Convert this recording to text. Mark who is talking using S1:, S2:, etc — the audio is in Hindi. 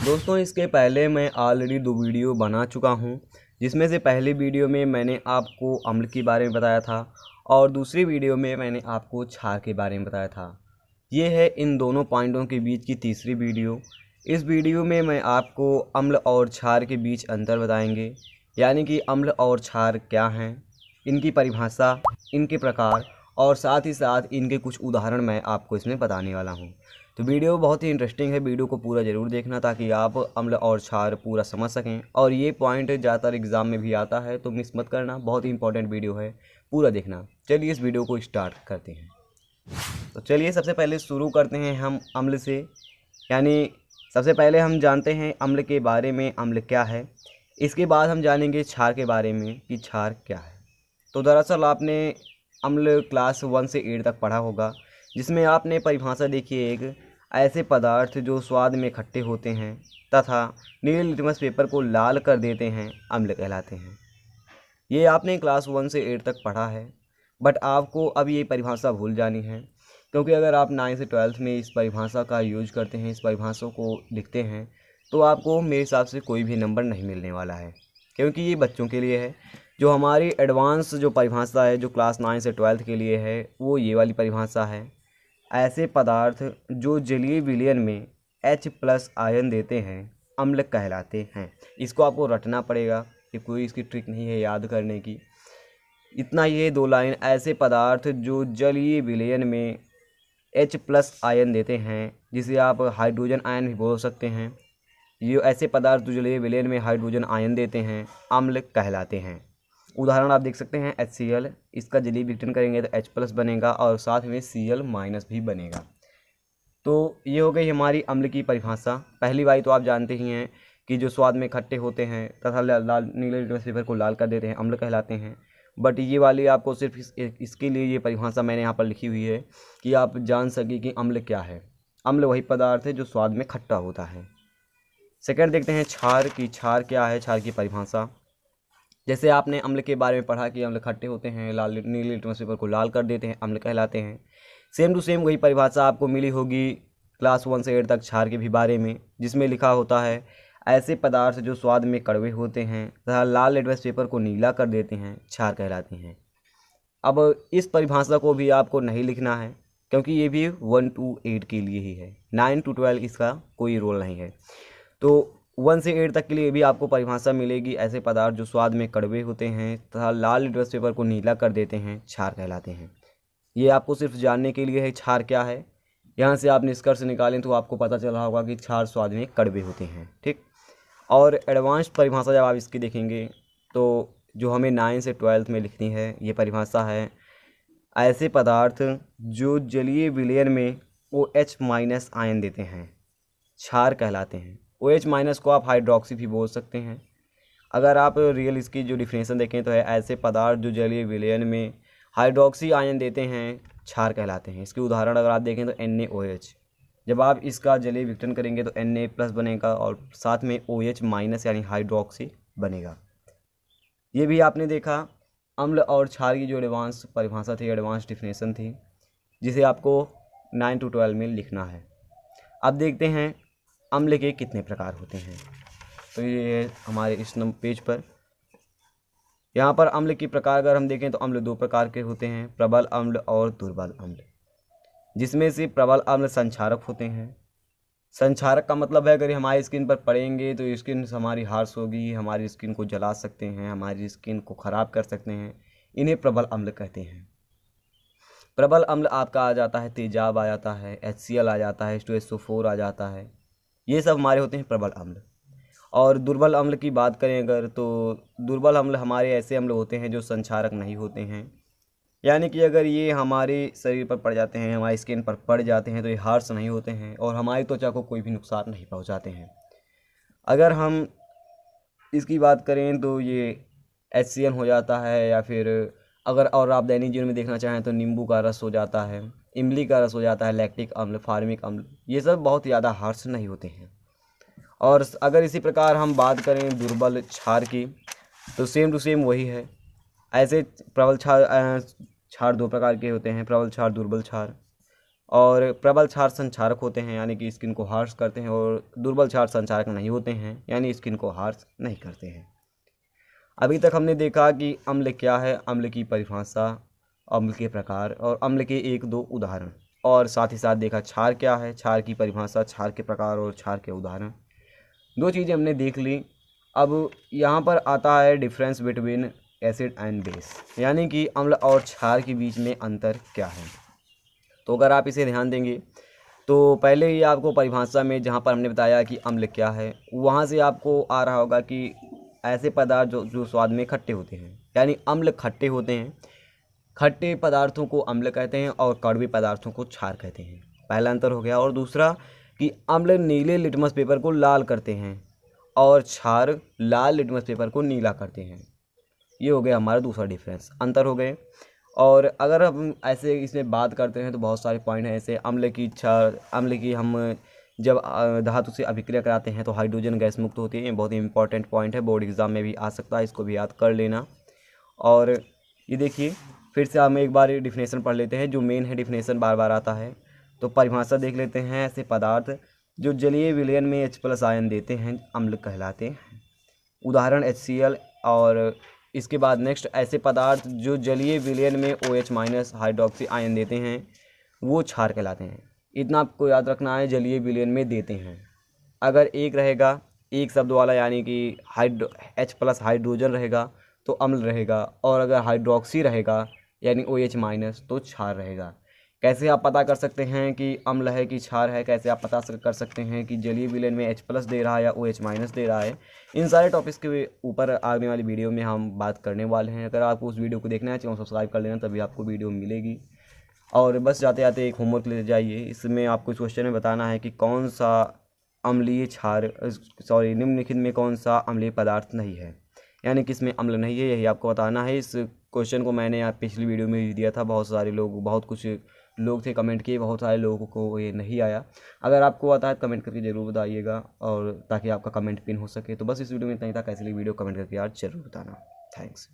S1: दोस्तों इसके पहले मैं ऑलरेडी 2 वीडियो बना चुका हूं, जिसमें से पहली वीडियो में मैंने आपको अम्ल के बारे में बताया था और दूसरी वीडियो में मैंने आपको क्षार के बारे में बताया था। ये है इन दोनों पॉइंटों के बीच की तीसरी वीडियो। इस वीडियो में मैं आपको अम्ल और क्षार के बीच अंतर बताएंगे, यानी कि अम्ल और क्षार क्या हैं, इनकी परिभाषा, इनके प्रकार और साथ ही साथ इनके कुछ उदाहरण मैं आपको इसमें बताने वाला हूँ। तो वीडियो बहुत ही इंटरेस्टिंग है, वीडियो को पूरा ज़रूर देखना ताकि आप अम्ल और क्षार पूरा समझ सकें। और ये पॉइंट ज़्यादातर एग्ज़ाम में भी आता है, तो मिस मत करना, बहुत ही इंपॉर्टेंट वीडियो है, पूरा देखना। चलिए इस वीडियो को स्टार्ट करते हैं। तो चलिए सबसे पहले शुरू करते हैं हम अम्ल से, यानी सबसे पहले हम जानते हैं अम्ल के बारे में, अम्ल क्या है। इसके बाद हम जानेंगे क्षार के बारे में कि क्षार क्या है। तो दरअसल आपने अम्ल क्लास 1 से 8 तक पढ़ा होगा, जिसमें आपने परिभाषा देखी है, एक ऐसे पदार्थ जो स्वाद में खट्टे होते हैं तथा नीले लिटमस पेपर को लाल कर देते हैं, अम्ल कहलाते हैं। ये आपने क्लास 1 से 8 तक पढ़ा है, बट आपको अब ये परिभाषा भूल जानी है, क्योंकि अगर आप 9 से 12 में इस परिभाषा का यूज करते हैं, इस परिभाषा को लिखते हैं, तो आपको मेरे हिसाब से कोई भी नंबर नहीं मिलने वाला है, क्योंकि ये बच्चों के लिए है। जो हमारी एडवांस जो परिभाषा है, जो क्लास 9 से 12 के लिए है, वो ये वाली परिभाषा है। ऐसे पदार्थ जो जलीय विलयन में H+ आयन देते हैं, अम्ल कहलाते हैं। इसको आपको रटना पड़ेगा, ये कोई इसकी ट्रिक नहीं है याद करने की। इतना ये 2 लाइन, ऐसे पदार्थ जो जलीय विलयन में H+ आयन देते हैं, जिसे आप हाइड्रोजन आयन भी बोल सकते हैं। ये ऐसे पदार्थ जो जलीय विलयन में हाइड्रोजन आयन देते हैं, अम्ल कहलाते हैं। उदाहरण आप देख सकते हैं HCl, इसका जलीय विघटन करेंगे तो H+ बनेगा और साथ में Cl- भी बनेगा। तो ये हो गई हमारी अम्ल की परिभाषा। पहली वाली तो आप जानते ही हैं कि जो स्वाद में खट्टे होते हैं तथा लाल नीले लिटमस पेपर को लाल कर देते हैं, अम्ल कहलाते हैं। बट ये वाली आपको सिर्फ इसके लिए ये परिभाषा मैंने यहाँ पर लिखी हुई है कि आप जान सकें कि अम्ल क्या है। अम्ल वही पदार्थ है जो स्वाद में खट्टा होता है। सेकंड देखते हैं क्षार की, क्षार क्या है, क्षार की परिभाषा। जैसे आपने अम्ल के बारे में पढ़ा कि अम्ल खट्टे होते हैं, नीले लिटमस पेपर को लाल कर देते हैं, अम्ल कहलाते हैं। सेम टू सेम वही परिभाषा आपको मिली होगी क्लास 1 से 8 तक क्षार के भी बारे में, जिसमें लिखा होता है ऐसे पदार्थ जो स्वाद में कड़वे होते हैं तथा लाल लिटमस पेपर को नीला कर देते हैं, क्षार कहलाते हैं। अब इस परिभाषा को भी आपको नहीं लिखना है, क्योंकि ये भी 1 to 8 के लिए ही है, 9 to 12 इसका कोई रोल नहीं है। तो 1 से 8 तक के लिए भी आपको परिभाषा मिलेगी, ऐसे पदार्थ जो स्वाद में कड़वे होते हैं तथा लाल लिटमस पेपर को नीला कर देते हैं, क्षार कहलाते हैं। ये आपको सिर्फ जानने के लिए है क्षार क्या है। यहाँ से आप निष्कर्ष निकालें तो आपको पता चला होगा कि क्षार स्वाद में कड़वे होते हैं, ठीक। और एडवांस परिभाषा जब आप इसकी देखेंगे तो जो हमें 9 से 12 में लिखनी है, ये परिभाषा है ऐसे पदार्थ जो जलीय विलयन में OH- आयन देते हैं, क्षार कहलाते हैं। OH- को आप हाइड्रोक्सी भी बोल सकते हैं। अगर आप रियल इसकी जो डिफिनेशन देखें तो है ऐसे पदार्थ जो जलीय विलयन में हाइड्रोक्सी आयन देते हैं, क्षार कहलाते हैं। इसके उदाहरण अगर आप देखें तो NaOH, जब आप इसका जलीय विघटन करेंगे तो Na+ बनेगा और साथ में OH- यानी हाइड्रोक्सी बनेगा। ये भी आपने देखा अम्ल और क्षार की जो एडवांस परिभाषा थी, एडवांस डिफिनेशन थी, जिसे आपको 9 to 12 में लिखना है। अब देखते हैं अम्ल के कितने प्रकार होते हैं। तो ये हमारे इस पेज पर, यहाँ पर अम्ल की प्रकार अगर हम देखें तो अम्ल 2 प्रकार के होते हैं, प्रबल अम्ल और दुर्बल अम्ल। जिसमें से प्रबल अम्ल संक्षारक होते हैं। संक्षारक का मतलब है अगर हमारी स्किन पर पड़ेंगे तो स्किन हमारी हार्श होगी, हमारी स्किन को जला सकते हैं, हमारी स्किन को ख़राब कर सकते हैं, इन्हें प्रबल अम्ल कहते हैं। प्रबल अम्ल आपका आ जाता है तेजाब, आ जाता है HCl, आ जाता है H2SO4 आ जाता है, ये सब हमारे होते हैं प्रबल अम्ल। और दुर्बल अम्ल की बात करें अगर, तो दुर्बल अम्ल हमारे ऐसे अम्ल होते हैं जो संक्षारक नहीं होते हैं, यानी कि अगर ये हमारे शरीर पर पड़ जाते हैं, हमारी स्किन पर पड़ जाते हैं तो ये हार्श नहीं होते हैं और हमारी त्वचा को कोई भी नुकसान नहीं पहुंचाते हैं। अगर हम इसकी बात करें तो ये HCl हो जाता है, या फिर अगर और आप दैनिक जीवन में देखना चाहें तो नींबू का रस हो जाता है, इमली का रस हो जाता है, लैक्टिक अम्ल, फार्मिक अम्ल, ये सब बहुत ज़्यादा हार्श नहीं होते हैं। और अगर इसी प्रकार हम बात करें दुर्बल क्षार की, तो सेम टू सेम वही है। ऐसे प्रबल क्षार 2 प्रकार के होते हैं, प्रबल क्षार, दुर्बल क्षार। और प्रबल क्षार संचारक होते हैं यानी कि स्किन को हार्श करते हैं, और दुर्बल क्षार संचारक नहीं होते हैं यानी स्किन को हार्श नहीं करते हैं। अभी तक हमने देखा कि अम्ल क्या है, अम्ल की परिभाषा, अम्ल के प्रकार और अम्ल के एक दो उदाहरण, और साथ ही साथ देखा क्षार क्या है, क्षार की परिभाषा, क्षार के प्रकार और क्षार के उदाहरण। दो चीज़ें हमने देख ली। अब यहाँ पर आता है difference between acid and base, यानी कि अम्ल और क्षार के बीच में अंतर क्या है। तो अगर आप इसे ध्यान देंगे तो पहले ही आपको परिभाषा में जहाँ पर हमने बताया कि अम्ल क्या है, वहाँ से आपको आ रहा होगा कि ऐसे पदार्थ जो स्वाद में खट्टे होते हैं, यानी अम्ल खट्टे होते हैं। खट्टे पदार्थों को अम्ल कहते हैं और कड़वे पदार्थों को क्षार कहते हैं। पहला अंतर हो गया। और दूसरा कि अम्ल नीले लिटमस पेपर को लाल करते हैं और क्षार लाल लिटमस पेपर को नीला करते हैं। ये हो गया हमारा दूसरा डिफरेंस, अंतर हो गए। और अगर हम ऐसे इसमें बात करते हैं तो बहुत सारे पॉइंट हैं, ऐसे अम्ल की हम जब धातु से अभिक्रिया कराते हैं तो हाइड्रोजन गैस मुक्त होती है। ये बहुत ही इंपॉर्टेंट पॉइंट है, बोर्ड एग्जाम में भी आ सकता है, इसको भी याद कर लेना। और ये देखिए फिर से हम एक बार डिफिनेशन पढ़ लेते हैं, जो मेन है डिफिनेशन बार बार आता है। तो परिभाषा देख लेते हैं। ऐसे पदार्थ जो जलीय विलयन में H+ आयन देते हैं अम्ल कहलाते हैं। उदाहरण HCl। और इसके बाद नेक्स्ट, ऐसे पदार्थ जो जलीय विलयन में OH- हाइड्रोक्सी आयन देते हैं वो क्षार कहलाते हैं। इतना आपको याद रखना है, जलीय विलयन में देते हैं। अगर एक रहेगा, एक शब्द वाला, यानी कि H+ हाइड्रोजन रहेगा तो अम्ल रहेगा, और अगर हाइड्रोक्सी रहेगा यानी OH- तो क्षार रहेगा। कैसे आप पता कर सकते हैं कि अम्ल है कि क्षार है, कैसे आप पता कर सकते हैं कि जलीय विलयन में H+ दे रहा है या OH- दे रहा है, इन सारे टॉपिक्स के ऊपर आने वाली वीडियो में हम बात करने वाले हैं। अगर आपको उस वीडियो को देखना है, चैनल सब्सक्राइब कर लेना, तभी आपको वीडियो मिलेगी। और बस जाते जाते एक होमवर्क ले जाइए। इसमें आपको इस क्वेश्चन में बताना है कि कौन सा अम्लीय निम्नलिखित में कौन सा अम्लीय पदार्थ नहीं है, यानी कि इसमें अम्ल नहीं है, यही आपको बताना है। इस क्वेश्चन को मैंने आप पिछली वीडियो में भी दिया था, बहुत सारे लोग, बहुत कुछ लोग थे कमेंट किए, बहुत सारे लोगों को ये नहीं आया। अगर आपको आता है कमेंट करके ज़रूर बताइएगा, और ताकि आपका कमेंट पिन हो सके। तो बस इस वीडियो में इतना ही था। कैसी लगी वीडियो कमेंट करके यार ज़रूर बताना। थैंक्स।